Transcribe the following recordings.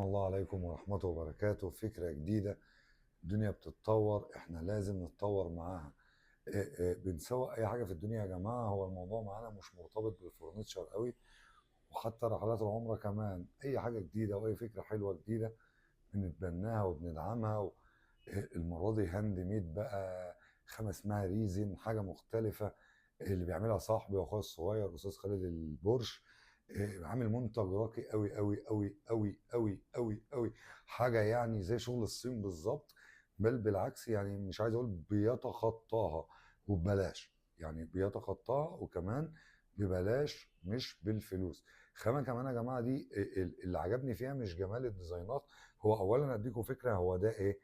الله عليكم ورحمة وبركاته. فكرة جديدة، الدنيا بتتطور، احنا لازم نتطور معاها. بنسوق اي حاجة في الدنيا يا جماعة. هو الموضوع معانا مش مرتبط بالفurniture قوي، وحتى رحلات العمرة كمان. اي حاجة جديدة واي فكرة حلوة جديدة بنتبناها وبندعمها المرة دي هاند ميد بقى، خامة اسمها ريزن، حاجة مختلفة. اللي بيعملها صاحبي واخويا الصغير استاذ خالد البرش. عامل منتج راقي قوي قوي قوي قوي قوي قوي قوي. حاجة يعني زي شغل الصين بالظبط، بل بالعكس، يعني مش عايز اقول بيتخطاها وببلاش. يعني بيتخطاها وكمان ببلاش مش بالفلوس. خامة كمان يا جماعة دي اللي عجبني فيها مش جمال الديزاينات. هو اولا اديكم فكره، هو ده ايه؟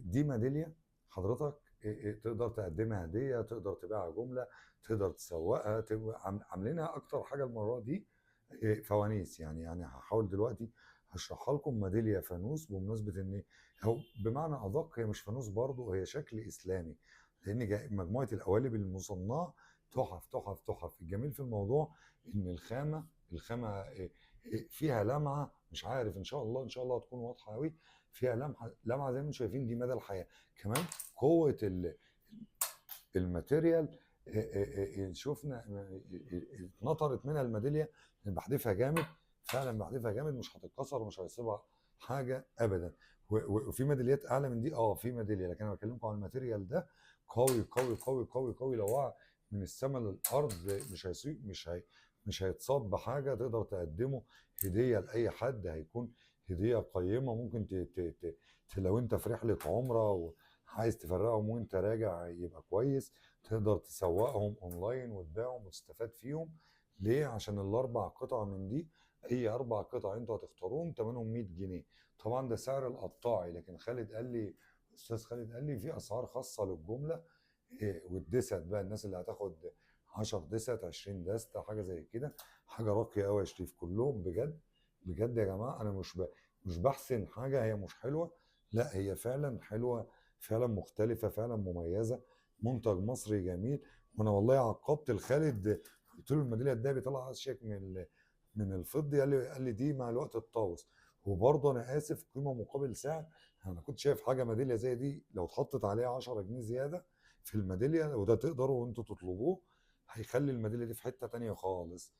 دي ميداليه حضرتك تقدر تقدمها هديه، تقدر تبيعها جمله، تقدر تسوقها، عاملينها اكتر حاجه المره دي فوانيس. يعني هحاول دلوقتي هشرحها لكم. ميداليه فانوس بمناسبه ان هو بمعنى ادق هي مش فانوس برضه، هي شكل اسلامي، لان مجموعه القوالب المصنعه تحف تحف تحف. الجميل في الموضوع ان الخامه فيها لمعه، مش عارف، ان شاء الله ان شاء الله هتكون واضحه قوي. فيها لمعه زي ما انتم شايفين، دي مدى الحياه. كمان قوه الماتيريال. شفنا اتنطرت منها الميداليه. بحذفها جامد، فعلا بحذفها جامد، مش هتتكسر ومش هيصيبها حاجه ابدا. وفي ميداليات اعلى من دي، في ميداليه، لكن انا بكلمكم عن الماتيريال ده. قوي قوي قوي قوي قوي. لو وقع من السماء للارض مش هيصيب، مش هيتصاب بحاجه. تقدر تقدمه هديه لاي حد، هيكون هديه قيمه. ممكن لو انت في رحله عمره عايز تفرقهم وانت راجع يبقى كويس. تقدر تسوقهم اونلاين وتبيعهم وتستفاد فيهم. ليه؟ عشان الاربع قطع من دي، اي اربع قطع انتوا هتختاروهم ثمنهم 100 جنيه. طبعا ده سعر القطاعي، لكن خالد قال لي، استاذ خالد قال لي في اسعار خاصه للجمله. والدست بقى، الناس اللي هتاخد 10 دست 20 دست حاجه زي كده. حاجه راقيه قوي يا شريف، كلهم بجد بجد يا جماعه. انا مش بحسن حاجه هي مش حلوه، لا هي فعلا حلوه، فعلا مختلفه، فعلا مميزه. منتج مصري جميل. وانا والله عقبت الخالد، قلت له الميداليه الدهبي طلع اشيك من الفضي. قال لي دي مع الوقت تطوس. وبرضه انا اسف، قيمه مقابل سعر. انا كنت شايف حاجه ميداليه زي دي لو اتحطت عليها 10 جنيه زياده في الميداليه، وده تقدروا وانتوا تطلبوه، هيخلي الميداليه دي في حته تانية خالص.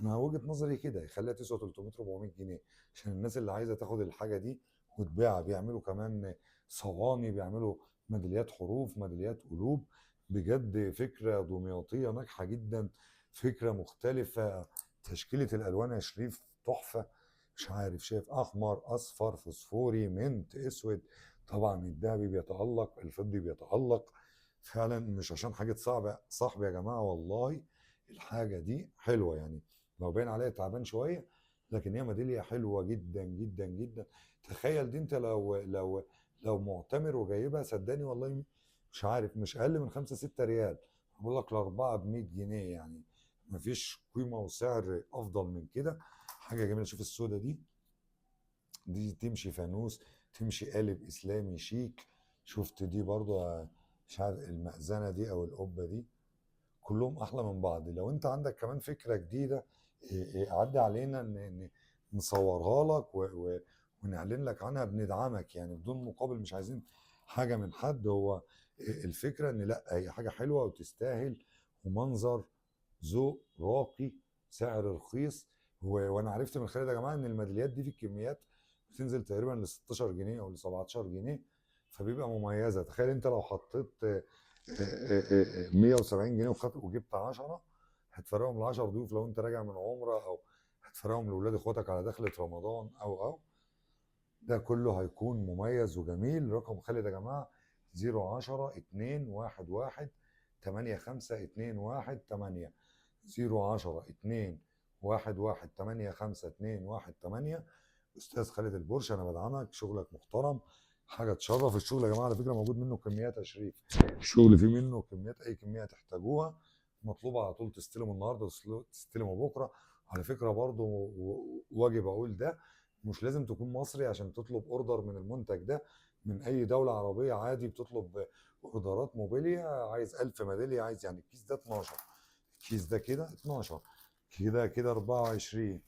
انا وجهه نظري كده، يخليها تسوى 300 400 جنيه، عشان الناس اللي عايزه تاخد الحاجه دي وتبيعها. بيعملوا كمان صواني، بيعملوا ميداليات حروف، ميداليات قلوب. بجد فكره دمياطيه ناجحه جدا، فكره مختلفه. تشكيله الالوان يا شريف تحفه. مش عارف، شايف احمر اصفر فوسفوري منت اسود. طبعا الذهبي بيتالق، الفضي بيتالق. فعلا مش عشان حاجه صعبه صاحبي يا جماعه، والله الحاجه دي حلوه. يعني لو باين عليها تعبان شويه، لكن هي ميداليه حلوه جدا جدا جدا. تخيل دي انت لو معتمر وجايبها، صدقني والله مش عارف، مش اقل من 5 6 ريال. بقول لك الاربعه ب 100 جنيه، يعني مفيش قيمه وسعر افضل من كده. حاجه جميله. شوف السودا دي تمشي فانوس، تمشي قالب اسلامي شيك. شفت دي برضو مش عارف المأذنه دي او القبه دي، كلهم احلى من بعض. لو انت عندك كمان فكره جديده عدي علينا نصورها لك ونعلن لك عنها، بندعمك يعني بدون مقابل، مش عايزين حاجه من حد. هو الفكره ان لا، هي حاجه حلوه وتستاهل، ومنظر ذوق راقي، سعر رخيص. وانا عرفت من خالد يا جماعه ان الميداليات دي في الكميات بتنزل تقريبا ل 16 جنيه او ل 17 جنيه، فبيبقى مميزه. تخيل انت لو حطيت 170 جنيه وجبت 10، هتفرقهم ل 10 ضيوف لو انت راجع من عمره، او هتفرقهم لاولاد اخواتك على دخله رمضان او ده كله هيكون مميز وجميل. رقم خالد يا جماعه 010 211 85218 010 211 85218. استاذ خالد البرش، انا بدعمك، شغلك محترم، حاجه تشرف. الشغل يا جماعه على فكره موجود منه كميات يا شريف، الشغل فيه منه كميات، اي كميه تحتاجوها مطلوبه على طول. تستلموا النهارده تستلموا بكره. على فكره برضو واجب اقول ده، مش لازم تكون مصري عشان تطلب اوردر من المنتج ده. من اي دوله عربيه عادي بتطلب اوردرات موبيليا. عايز 1000 ميداليه، عايز يعني الكيس ده 12، الكيس ده كده 12، كده 24،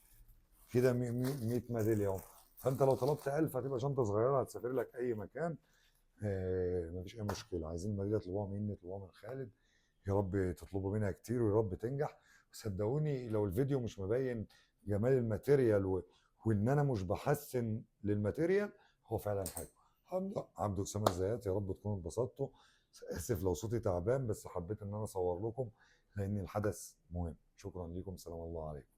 كده 100 ميداليه اهو. فانت لو طلبت 1000 هتبقى شنطه صغيره هتسافر لك اي مكان. مفيش اي مشكله. عايزين الميداليه اطلبوها مني، اطلبوها من خالد، يا رب تطلبوا منها كتير ويا رب تنجح. صدقوني لو الفيديو مش مبين جمال الماتيريال وان انا مش بحسن للماتيريال، هو فعلا حلو. عبد اسامه الزيات، يا رب تكونوا اتبسطتوا. اسف لو صوتي تعبان، بس حبيت ان انا اصور لكم لان الحدث مهم. شكرا لكم، سلام الله عليكم.